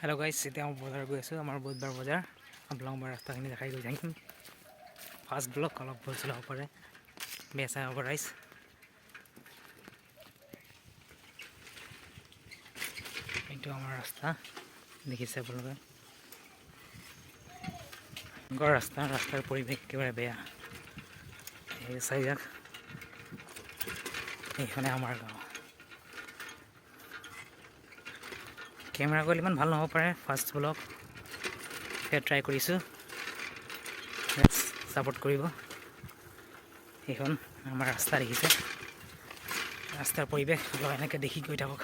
hello guys এতিয়া মই বজাৰ গৈ আছো আমাৰ বুধবাৰ বজাৰ আপোনালোকক মই ৰাস্তাখিনি দেখাই গৈ থাকিম ফাৰ্ষ্ট ব্লক অলপ ভুল হ'ব পাৰে বেছা হ'ব ৰাইজ এইটো আমাৰ ৰাস্তা দেখিছে আপোনালোকে গৰ ৰাস্তাৰ পৰিৱেশ একেবাৰে বেয়া এই চাইজাক এইখানে আমাৰ গাঁও কেমেৰা কৰিলে ইমান ভাল নহ'ব পাৰে ফাৰ্ষ্ট ব্লগ ফেৰ ট্ৰাই কৰিছোঁ ছাপোৰ্ট কৰিব এইখন আমাৰ ৰাস্তা দেখিছে ৰাস্তাৰ পৰিৱেশ অলপ এনেকৈ দেখি গৈ থাকক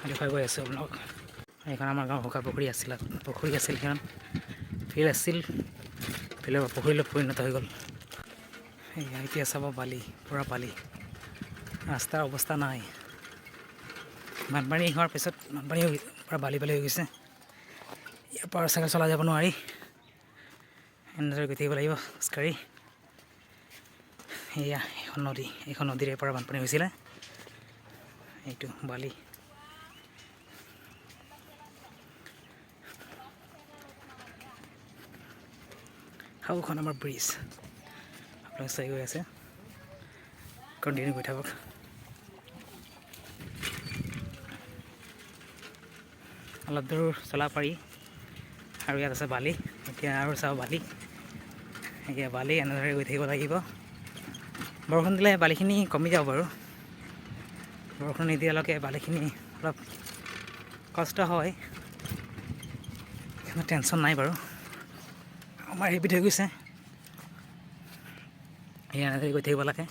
দেখুৱাই গৈ আছোঁ আপোনালোকক এইখন আমাৰ গাঁৱৰ শুকা পুখুৰী আছিল সেইখন ফিল্ড আছিল ফিল্ডৰ পুখুৰীলৈ পৰিণত হৈ গ'ল এতিয়া চাব বালি পূৰা বালি ৰাস্তাৰ অৱস্থা নাই বানপানী হোৱাৰ পিছত বানপানী পূৰা বালি হৈ গৈছে ইয়াৰ পৰা চাইকেল চলাই যাব নোৱাৰি এনেদৰে গৈ থাকিব লাগিব খোজকাঢ়ি এয়া এইখন নদীৰে পৰা বানপানী হৈছিলে এইটো বালি হাওখন আমাৰ ব্ৰিজ আপোনালোকে চাই গৈ আছে কণ্টিনিউ গৈ থাকক অলপ দূৰ চলাব পাৰি আৰু ইয়াত আছে বালি এতিয়া আৰু চাওঁ বালি এতিয়া বালি এনেদৰে গৈ থাকিব লাগিব বৰষুণ দিলে বালিখিনি কমি যাব বাৰু বৰষুণ নিদিয়ালৈকে বালিখিনি অলপ কষ্ট হয় কিন্তু টেনশ্যন নাই বাৰু আমাৰ হেবিট হৈ গৈছে এনেদৰে গৈ থাকিব লাগে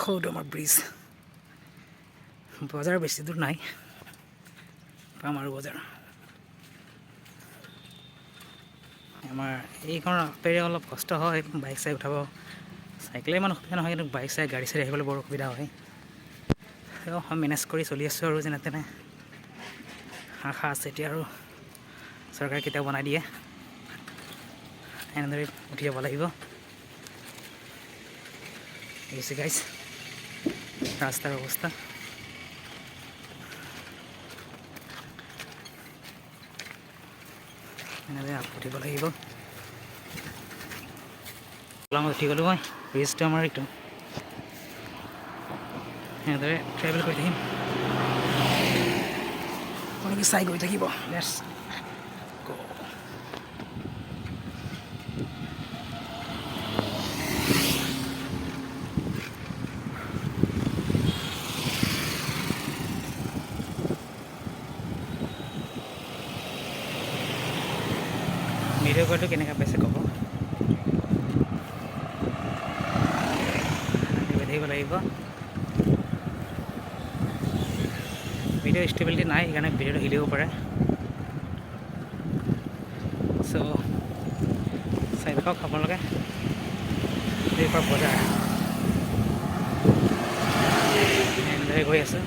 সৌটো আমাৰ ব্ৰিজ বজাৰ বেছি দূৰ নাই পাম আৰু বজাৰ আমাৰ এইখন ৰাস্তাৰে অলপ কষ্ট হয় বাইক চাইক উঠাব চাইকেলে ইমান অসুবিধা নহয় কিন্তু বাইক চাইক গাড়ী চাড়ী আহিবলৈ বৰ অসুবিধা হয় মেনেজ কৰি চলি আছোঁ আৰু যেনে তেনে আশা আছে এতিয়া আৰু চৰকাৰে কেতিয়াও বনাই দিয়ে এনেদৰে উঠি যাব লাগিব দেখিছে গাইজ ৰাস্তাৰ অৱস্থা এনেদৰে উঠিব লাগিব উঠি গ'লোঁ মই ব্ৰিজটো আমাৰ এইটো এনেদৰে ট্ৰেভেল কৰি থাকিম আপোনালোকে চাই গৈ থাকিব ভিডিঅ' কৰাটো কেনেকৈ পাইছে ক'ব থাকিব লাগিব ভিডিঅ' ষ্টেবিলিটি নাই সেইকাৰণে ভিডিঅ'টো হিলিব পাৰে চ' চাই থাকক আপোনালোকে পৰা বজাৰ এনেদৰে গৈ আছোঁ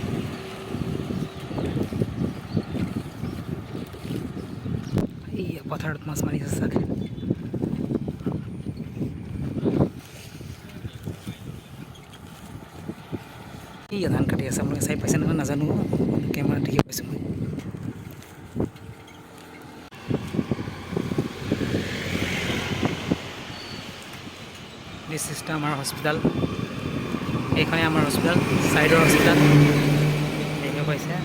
এই পথাৰত মাছ মাৰি আছে চাগে এই ধান কাটি আছে আপোনালোকে চাই পাইছে নহয় নাজানো কেমেৰা দেখি পাইছোঁ মই দিছ ইজ আমাৰ হস্পিটেল এইখনে আমাৰ হস্পিটেল চাইডৰ হস্পিটেল দেখিব পাইছে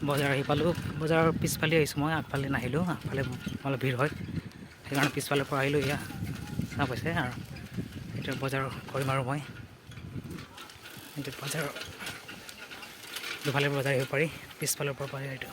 বজাৰ আহি পালোঁ বজাৰৰ পিছফালে আহিছোঁ মই আগফালে নাহিলোঁ আগফালে অলপ ভিৰ হয় সেইকাৰণে পিছফালৰ পৰা আহিলোঁ এয়া চাহ পাইছে আৰু এতিয়া বজাৰ কৰিম আৰু মই এইটো বজাৰ দুফালে বজাৰ আহিব পাৰি পিছফালৰ পৰা পাৰি এইটো